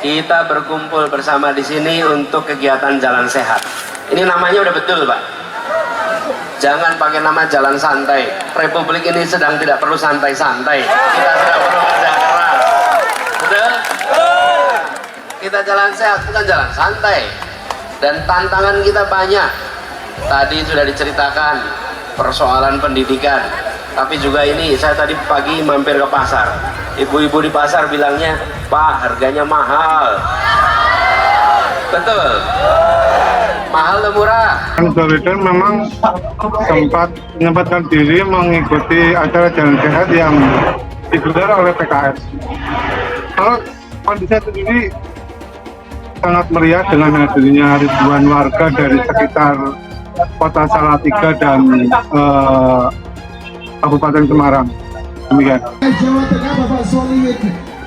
Kita berkumpul bersama di sini untuk kegiatan jalan sehat. Ini namanya udah betul, Pak. Jangan pakai nama jalan santai. Republik ini sedang tidak perlu santai-santai. Kita sedang perlu kerja keras. Betul? Kita jalan sehat, bukan jalan santai. Dan tantangan kita banyak. Tadi sudah diceritakan persoalan pendidikan. Tapi juga ini, saya tadi pagi mampir ke pasar. Ibu-ibu di pasar bilangnya, Pak, harganya mahal. Betul? Mahal atau murah? Solider memang sempat menyempatkan diri mengikuti acara jalan sehat yang digelar oleh PKS. Kalau kondisi sendiri sangat meriah dengan hadirnya ribuan warga dari sekitar Kota Salatiga dan Kabupaten Semarang. Demikian. Jawa Tengah Bapak Solihin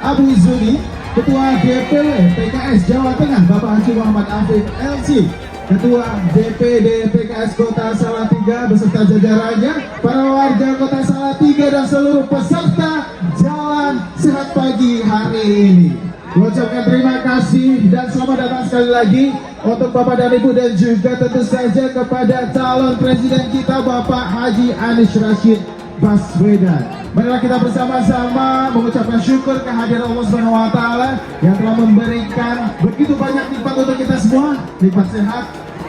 Abu Zuli, Ketua DPW PKS Jawa Tengah Bapak Haji Muhammad Afif LC, Ketua DPD PKS Kota Salatiga beserta jajarannya, para warga Kota Salatiga dan seluruh peserta Jalan Sehat pagi hari ini. Mengucapkan terima kasih dan selamat datang sekali lagi untuk Bapak dan Ibu dan juga tentu saja kepada calon presiden kita Bapak Haji Anies Rashid Baswedan. Marilah kita bersama-sama mengucapkan syukur kehadiran Allah Subhanahu wa taala yang telah memberikan begitu banyak nikmat untuk kita semua, nikmat sehat,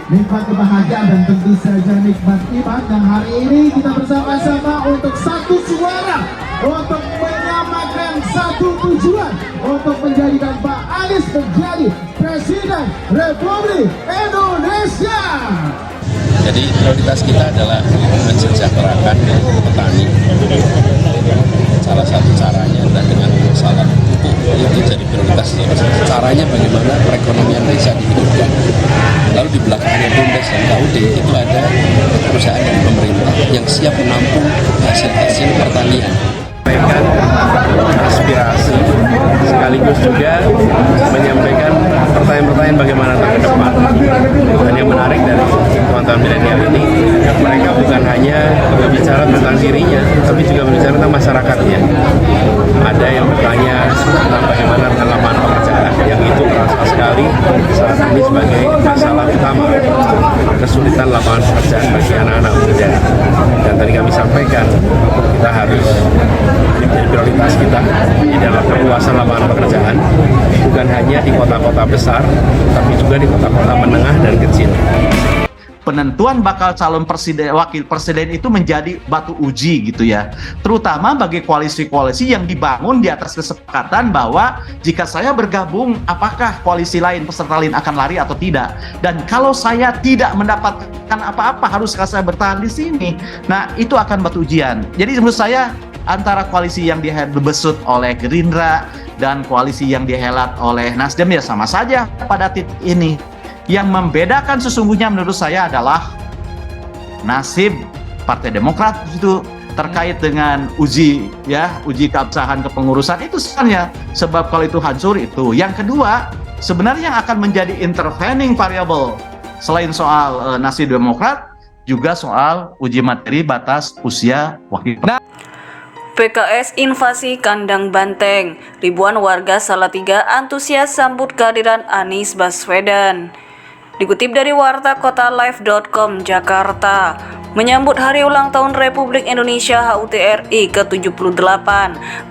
nikmat kebahagiaan dan tentu saja nikmat iman. Dan hari ini kita bersama-sama untuk satu suara, untuk menyamakan satu tujuan, untuk menjadikan Pak Anies menjadi Presiden Republik Indonesia. Jadi prioritas kita adalah mensejahterakan petani. Salah satu caranya adalah dengan masalah pupuk, itu jadi prioritas. Caranya bagaimana perekonomian desa dihidupkan. Lalu di belakangnya BUMDes dan KUD itu ada perusahaan dari pemerintah yang siap menampung hasil-hasil pertanian. Menyampaikan aspirasi sekaligus juga menyampaikan pertanyaan-pertanyaan bagaimana ke depan. Dan yang menarik dari teman-teman milenial ini, mereka bukan hanya berbicara tentang dirinya, tapi juga berbicara tentang masyarakatnya. Ada yang bertanya tentang bagaimana dengan lapangan pekerjaan, yang itu terasa sekali saat ini sebagai masalah utama, kesulitan lapangan pekerjaan bagi anak-anak muda. Dan tadi kami sampaikan, kita harus menjadi prioritas kita di dalam perluasan lapangan pekerjaan, bukan hanya di kota-kota besar, tapi juga di kota-kota menengah dan kecil. Penentuan bakal calon presiden, wakil presiden itu menjadi batu uji gitu ya, terutama bagi koalisi-koalisi yang dibangun di atas kesepakatan bahwa jika saya bergabung, apakah koalisi lain, peserta lain akan lari atau tidak, dan kalau saya tidak mendapatkan apa-apa, haruskah saya bertahan di sini? Nah, itu akan batu ujian. Jadi menurut saya antara koalisi yang dibesut oleh Gerindra dan koalisi yang dihelat oleh Nasdem ya sama saja pada titik ini. Yang membedakan sesungguhnya menurut saya adalah nasib Partai Demokrat itu terkait dengan uji keabsahan kepengurusan itu sebenarnya, sebab kalau itu hancur itu. Yang kedua, sebenarnya yang akan menjadi intervening variable selain soal nasib Demokrat juga soal uji materi batas usia wakil presiden. PKS invasi kandang banteng, ribuan warga Salatiga antusias sambut kehadiran Anies Baswedan. Dikutip dari warta kotalive.com Jakarta, menyambut hari ulang tahun Republik Indonesia HUT RI ke-78,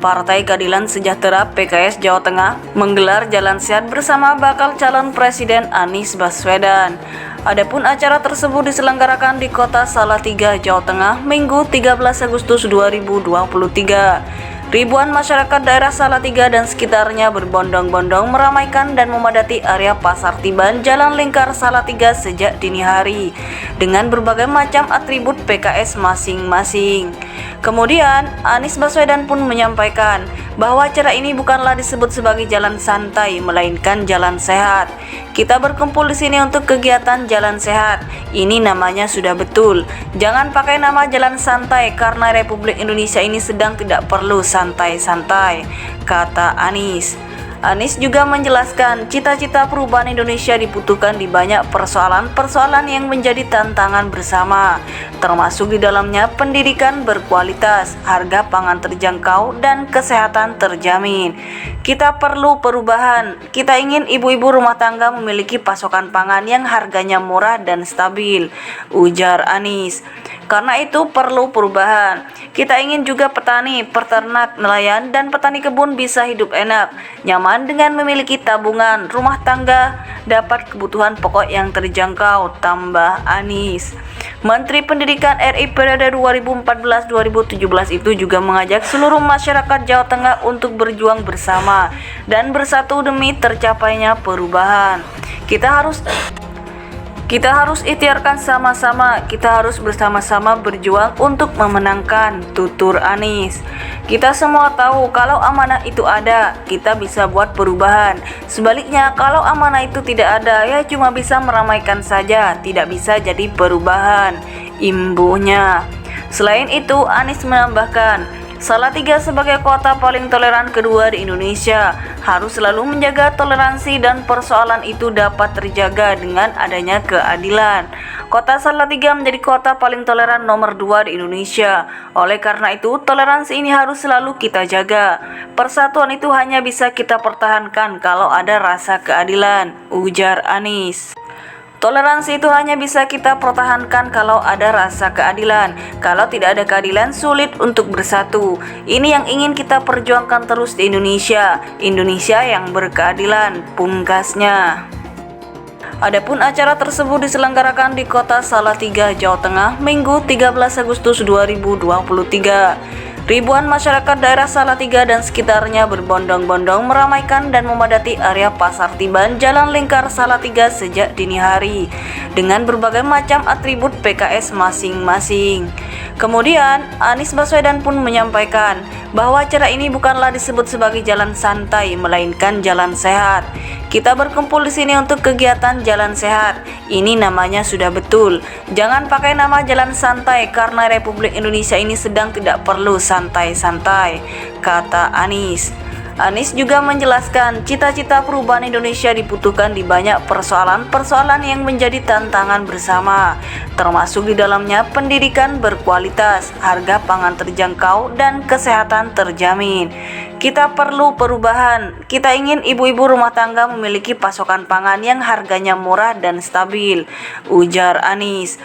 Partai Keadilan Sejahtera PKS Jawa Tengah menggelar jalan sehat bersama bakal calon Presiden Anies Baswedan. Adapun acara tersebut diselenggarakan di Kota Salatiga, Jawa Tengah, Minggu 13 Agustus 2023. Ribuan masyarakat daerah Salatiga dan sekitarnya berbondong-bondong meramaikan dan memadati area Pasar Tiban Jalan Lingkar Salatiga sejak dini hari dengan berbagai macam atribut PKS masing-masing. Kemudian, Anies Baswedan pun menyampaikan bahwa acara ini bukanlah disebut sebagai jalan santai, melainkan jalan sehat. Kita berkumpul di sini untuk kegiatan jalan sehat. Ini namanya sudah betul. Jangan pakai nama jalan santai karena Republik Indonesia ini sedang tidak perlu santai-santai, kata Anies. Anies juga menjelaskan cita-cita perubahan Indonesia dibutuhkan di banyak persoalan-persoalan yang menjadi tantangan bersama, termasuk di dalamnya pendidikan berkualitas, harga pangan terjangkau, dan kesehatan terjamin. Kita perlu perubahan. Kita ingin ibu-ibu rumah tangga memiliki pasokan pangan yang harganya murah dan stabil, ujar Anies. Karena itu perlu perubahan. Kita ingin juga petani, peternak, nelayan, dan petani kebun bisa hidup enak, nyaman dengan memiliki tabungan rumah tangga, dapat kebutuhan pokok yang terjangkau, tambah Anies. Menteri Pendidikan RI periode 2014-2017 itu juga mengajak seluruh masyarakat Jawa Tengah untuk berjuang bersama dan bersatu demi tercapainya perubahan. Kita harus ikhtiarkan sama-sama, kita harus bersama-sama berjuang untuk memenangkan, tutur Anies. Kita semua tahu kalau amanah itu ada, kita bisa buat perubahan. Sebaliknya, kalau amanah itu tidak ada, ya cuma bisa meramaikan saja, tidak bisa jadi perubahan, imbuhnya. Selain itu, Anies menambahkan, Salatiga sebagai kota paling toleran kedua di Indonesia harus selalu menjaga toleransi dan persoalan itu dapat terjaga dengan adanya keadilan. Kota Salatiga menjadi kota paling toleran nomor 2 di Indonesia. Oleh karena itu, toleransi ini harus selalu kita jaga. Persatuan itu hanya bisa kita pertahankan kalau ada rasa keadilan, ujar Anies. Toleransi itu hanya bisa kita pertahankan kalau ada rasa keadilan. Kalau tidak ada keadilan, sulit untuk bersatu. Ini yang ingin kita perjuangkan terus di Indonesia. Indonesia yang berkeadilan, pungkasnya. Adapun acara tersebut diselenggarakan di Kota Salatiga, Jawa Tengah, Minggu 13 Agustus 2023. Ribuan masyarakat daerah Salatiga dan sekitarnya berbondong-bondong meramaikan dan memadati area Pasar Tiban Jalan Lingkar Salatiga sejak dini hari dengan berbagai macam atribut PKS masing-masing. Kemudian, Anies Baswedan pun menyampaikan bahwa acara ini bukanlah disebut sebagai jalan santai, melainkan jalan sehat. Kita berkumpul di sini untuk kegiatan jalan sehat. Ini namanya sudah betul. Jangan pakai nama jalan santai karena Republik Indonesia ini sedang tidak perlu santai-santai, kata Anies. Anies juga menjelaskan cita-cita perubahan Indonesia dibutuhkan di banyak persoalan-persoalan yang menjadi tantangan bersama, termasuk di dalamnya pendidikan berkualitas, harga pangan terjangkau, dan kesehatan terjamin. Kita perlu perubahan. Kita ingin ibu-ibu rumah tangga memiliki pasokan pangan yang harganya murah dan stabil, ujar Anies.